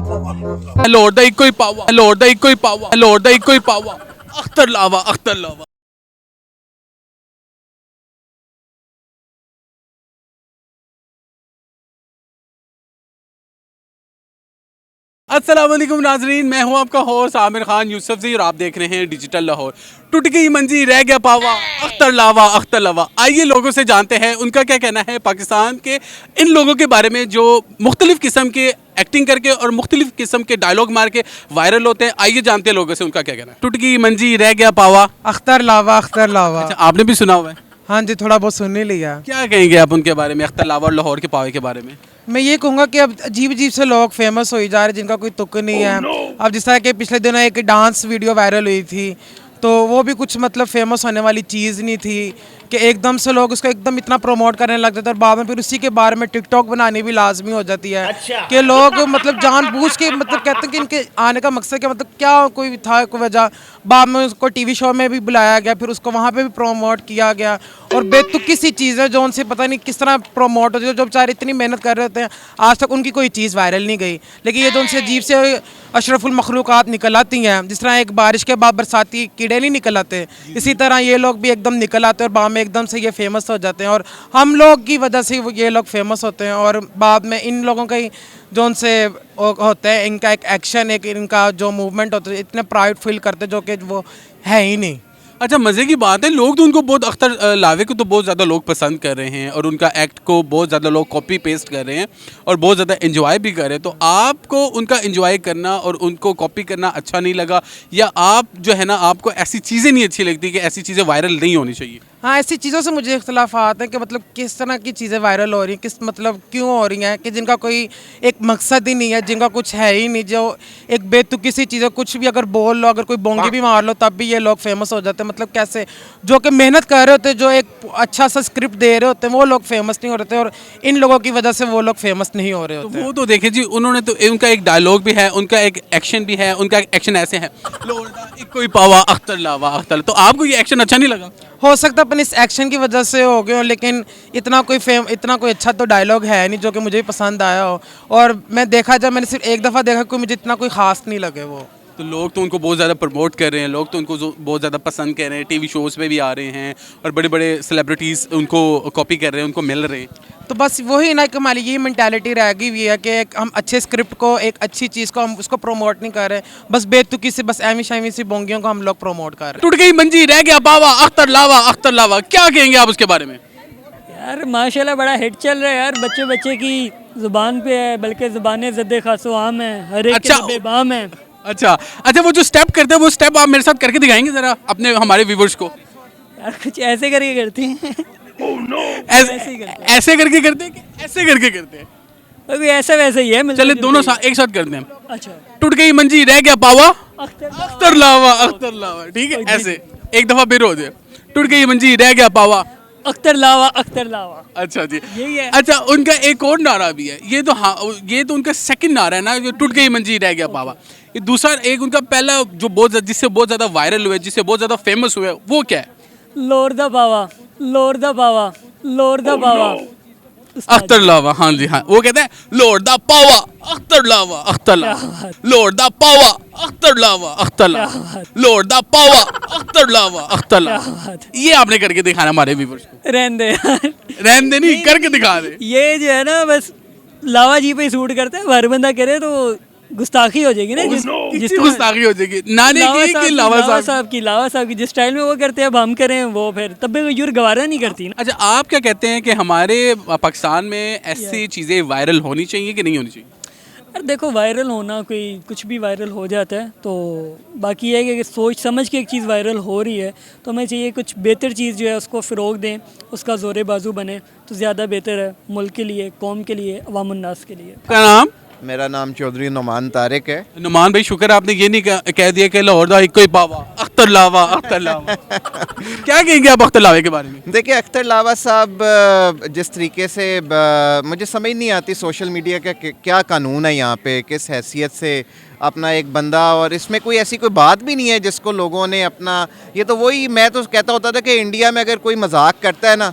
Lord da ikko hi pawa, Lord da ikko hi pawa, Lord da ikko hi pawa. Akhtar Lava, Akhtar Lava. अस्सलाम वालेकुम नाजरीन, मैं हूं आपका host Aamir Khan Yusuf जी और आप देख रहे हैं डिजिटल लाहौर। टूट गई मंजी रह गया पावा, अख्तर लावा, अख्तर लावा। आइए लोगों से जानते हैं उनका क्या कहना है पाकिस्तान के इन लोगों के बारे में जो मुख्तलिफ किस्म के एक्टिंग करके और मुख्तलिफ किस्म के डायलॉग मार के वायरल होते हैं। आइए जानते हैं लोगों से उनका क्या कहना है। टूट गई मंजी रह गया पावा, अख्तर लावा, अख्तर लावा। अच्छा, आपने भी सुना हुआ है? हाँ जी, थोड़ा बहुत सुन ही लिया। क्या कहेंगे आप उनके बारे में, अख्तर लावा और लाहौर के पावे के बारे में? मैं ये कहूँगा कि अब अजीब अजीब से लोग फेमस हो ही जा रहे हैं जिनका कोई तुक नहीं है। अब जिस तरह के पिछले दिनों एक डांस वीडियो वायरल हुई थी, तो वो भी कुछ मतलब फेमस होने वाली चीज़ नहीं थी कि एकदम से लोग उसको एकदम इतना प्रमोट करने लग जाते हैं और बाद में फिर उसी के बारे में टिकटॉक बनानी भी लाजमी हो जाती है। कि लोग मतलब जानबूझ के मतलब कहते हैं कि इनके आने का मकसद क्या, मतलब क्या कोई था कोई वजह। बाद में उसको टीवी शो में भी बुलाया गया, फिर उसको वहाँ पे भी प्रमोट किया गया और बेतुकी सी चीज़ है जो उनसे पता नहीं किस तरह प्रमोट होती है। जो बेचारे इतनी मेहनत कर रहे होते हैं, आज तक उनकी कोई चीज़ वायरल नहीं गई, लेकिन ये जो उनसे अजीब से अशरफुल मखलूक़ात निकल आती हैं, जिस तरह एक बारिश के बाद बरसाती कीड़े नहीं निकल आते, इसी तरह ये लोग भी एकदम निकल आते हैं और बाद में एकदम से ये फेमस हो जाते हैं और हम लोग की वजह से ये लोग फेमस होते हैं। और बाद में इन लोगों का ही जो उनसे होता है, इनका एक एक्शन, एक इनका जो मूवमेंट होता है, इतने प्राउड फील करते जो कि वो है ही नहीं। अच्छा, मज़े की बात है, लोग तो उनको बहुत, अख्तर लावे को तो बहुत ज़्यादा लोग पसंद कर रहे हैं और उनका एक्ट को बहुत ज़्यादा लोग कॉपी पेस्ट कर रहे हैं और बहुत ज़्यादा एंजॉय भी कर रहे हैं। तो आपको उनका एंजॉय करना और उनको कॉपी करना अच्छा नहीं लगा, या आप जो है ना आपको ऐसी चीज़ें नहीं अच्छी लगती कि ऐसी चीज़ें वायरल नहीं होनी चाहिए? हाँ, ऐसी चीज़ों से मुझे इख्तलाफात हैं कि मतलब किस तरह की चीज़ें वायरल हो रही हैं, किस मतलब क्यों हो रही हैं कि जिनका कोई एक मकसद ही नहीं है, जिनका कुछ है ही नहीं, जो एक बेतुकी सी चीज़ें कुछ भी अगर बोल लो, अगर कोई बोंगी भी मार लो तब भी ये लोग फेमस हो जाते हैं। मतलब कैसे, जो कि मेहनत कर रहे होते हैं, जो एक अच्छा सा स्क्रिप्ट दे रहे होते हैं, वो लोग फेमस नहीं हो रहे थे और इन लोगों की वजह से वो लोग फेमस नहीं हो रहे होते। तो वो तो देखे जी, उन्होंने तो, उनका एक डायलॉग भी है, उनका एक एक्शन भी है, उनका एक्शन ऐसे है, कोई पावा अख्तर लावा अख्तर। तो आपको ये एक्शन अच्छा नहीं लगा? हो सकता है अपन इस एक्शन की वजह से हो गए हो, लेकिन इतना कोई अच्छा तो डायलॉग है नहीं जो कि मुझे भी पसंद आया हो। और मैं देखा जब मैंने सिर्फ एक दफ़ा देखा, कोई मुझे इतना कोई ख़ास नहीं लगे वो। तो लोग तो उनको बहुत ज़्यादा प्रमोट कर रहे हैं, लोग तो उनको बहुत ज़्यादा पसंद कर रहे हैं, टीवी शोज़ पे भी आ रहे हैं और बड़े बड़े सेलिब्रिटीज़ उनको कॉपी कर रहे हैं, उनको मिल रहे हैं। तो बस वही ना कि हमारी यही मेंटालिटी रह गई हुई है कि हम अच्छे स्क्रिप्ट को, एक अच्छी चीज़ को हम उसको प्रमोट नहीं कर रहे, बस बेतुकी से, बस एमी शामी सी बोंगियों को हम लोग प्रमोट कर रहे हैं। टूट गई मंजी रह गया पावा, अख्तर लावा अख्तर लावा। क्या कहेंगे आप उसके बारे में? यार माशाल्लाह बड़ा हिट चल रहा है यार, बच्चे बच्चे की ज़ुबान पे है, बल्कि ज़ुबानें ज़द्दे खासो आम है, हर एक अच्छा, के बेबाम है। अच्छा अच्छा, वो जो स्टेप करते हैं वो स्टेप आप मेरे साथ करके दिखाएंगे ज़रा अपने हमारे व्यूवर्स को? यार कुछ ऐसे करके करती हैं। ऐसे करके करते हैं कि ऐसे करके करते हैं? अभी ऐसा वैसा ही है। चले दोनों एक साथ करते हैं। अच्छा, टूट गई मंजी रह गया पावा, अख्तर अख्तर लावा अख्तर लावा। ठीक है, ऐसे एक दफा फिर हो जाए, टूट गई मंजी रह गया पावा, अख्तर लावा अख्तर लावा। अच्छा जी, यही है। अच्छा, उनका एक और नारा भी है, ये तो हाँ, ये तो उनका सेकंड नारा है ना, जो टूट गई मंजी रह गया पावा। ये दूसरा एक उनका पहला जो जिससे बहुत ज्यादा वायरल हुए, जिससे बहुत ज्यादा फेमस हुए, वो क्या है? लोर दा पावा, लोर दा पावा, लोर दा पावा, अख्तर लावा। हाँ जी, हाँ, वो कहते हैं लोड दा पावा अख्तर लावा अख्तर लावा, लोड दा पावा अख्तर लावा अख्तर लावा, लोड दा पावा अख्तर लावा अख्तर लावा। ये आपने करके दिखाना हमारे व्यूअर्स को। रहने दे यार, रहने दे नहीं, करके दिखा दे। ये जो है ना बस लावा जी पे सूट करता है, हर बंदा करे तो गुस्ताखी हो जाएगी ना। जिस गुस्ताखी हो जाएगी नाने की, लावा साहब की जिस स्टाइल में वो करते हैं, अब हम करें वो, फिर तब भी यूर गवारा नहीं करती ना। अच्छा, आप क्या कहते हैं कि हमारे पाकिस्तान में ऐसी चीज़ें वायरल होनी चाहिए कि नहीं होनी चाहिए? यार देखो, वायरल होना, कोई कुछ भी वायरल हो जाता है, तो बाकी ये है कि सोच समझ के एक चीज़ वायरल हो रही है तो हमें चाहिए कुछ बेहतर चीज़ जो है उसको फ़रोग दें, उसका ज़ोरे बाजू बने तो ज़्यादा बेहतर है, मुल्क के लिए, कौम के लिए, अवाम उन्नास के लिए। क्या नाम? मेरा नाम चौधरी नुमान तारिक है। नुमान भाई, शुक्र आपने ये नहीं कह दिया कि लाहौर दा इक्को ही पावा अख्तर लावा अख्तर लावा। क्या कहेंगे आप अख्तर लावे के बारे में? देखिए, अख्तर लावा साहब जिस तरीके से मुझे समझ नहीं आती सोशल मीडिया का क्या कानून है यहाँ पे, किस हैसियत से अपना एक बंदा, और इसमें कोई ऐसी कोई बात भी नहीं है जिसको लोगों ने अपना, ये तो वही, मैं तो कहता होता था कि इंडिया में अगर कोई मजाक करता है ना